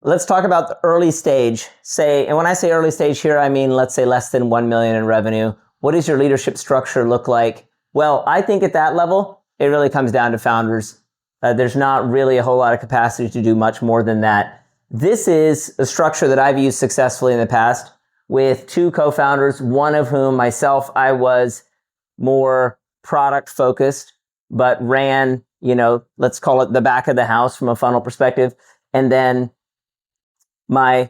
Let's talk about the early stage. And when I say early stage here, I mean, let's say less than 1 million in revenue. What does your leadership structure look like? Well, I think at that level, it really comes down to founders. There's not really a whole lot of capacity to do much more than that. This is a structure that I've used successfully in the past with 2 co-founders, one of whom myself, I was more product focused, but ran, let's call it the back of the house from a funnel perspective. And then my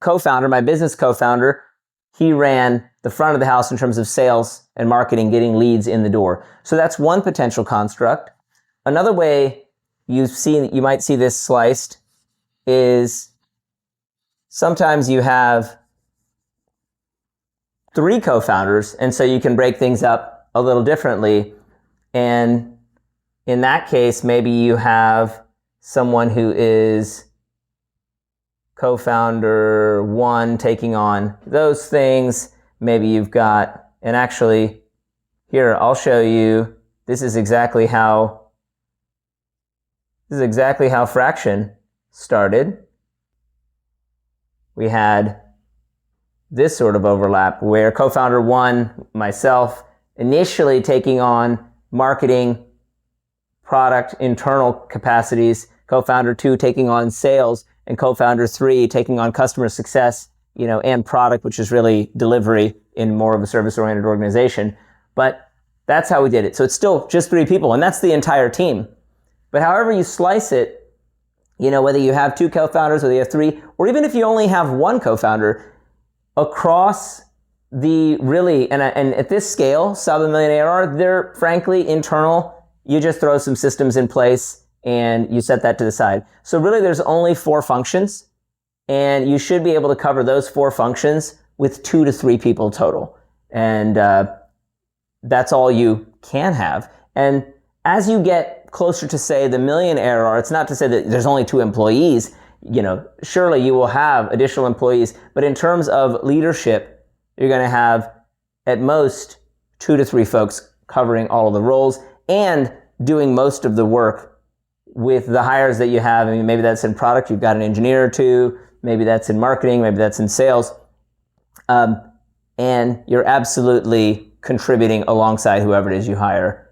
co-founder, my business co-founder, he ran the front of the house in terms of sales and marketing, getting leads in the door. So that's one potential construct. Another way you might see this sliced is sometimes you have 3 co-founders, and so you can break things up a little differently. And in that case, maybe you have someone who is co-founder 1 taking on those things. Maybe you've got, and actually here, I'll show you, this is exactly how Fraction started. We had this sort of overlap where co-founder 1, myself, initially taking on marketing, product, internal capacities, co-founder 2 taking on sales, and co-founder 3 taking on customer success, and product, which is really delivery in more of a service-oriented organization. But that's how we did it. So it's still just 3 people, and that's the entire team. But however you slice it, whether you have 2 co-founders, whether you have 3, or even if you only have 1 co-founder, across the really, and at this scale, sub $1 million ARR, they're frankly internal. You just throw some systems in place and you set that to the side. So really there's only 4 functions, and you should be able to cover those 4 functions with 2 to 3 people total. And that's all you can have. And as you get closer to, say, the $1 million ARR, it's not to say that there's only 2 employees. Surely you will have additional employees, but in terms of leadership, you're going to have at most 2 to 3 folks covering all of the roles and doing most of the work with the hires that you have. I mean, maybe that's in product, you've got an engineer or 2, maybe that's in marketing, maybe that's in sales. And you're absolutely contributing alongside whoever it is you hire,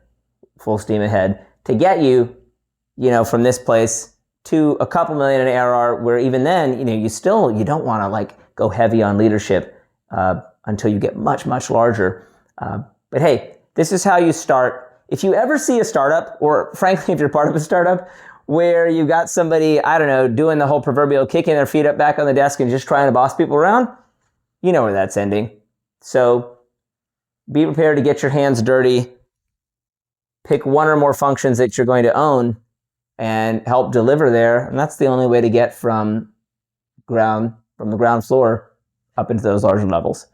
full steam ahead, to get you, from this place to a couple million in ARR, where even then, you don't want to go heavy on leadership until you get much, much larger. But hey, this is how you start. If you ever see a startup, or frankly, if you're part of a startup, where you've got somebody, doing the whole proverbial kicking their feet up back on the desk and just trying to boss people around, you know where that's ending. So be prepared to get your hands dirty, pick 1 or more functions that you're going to own and help deliver there. And that's the only way to get from the ground floor up into those larger levels.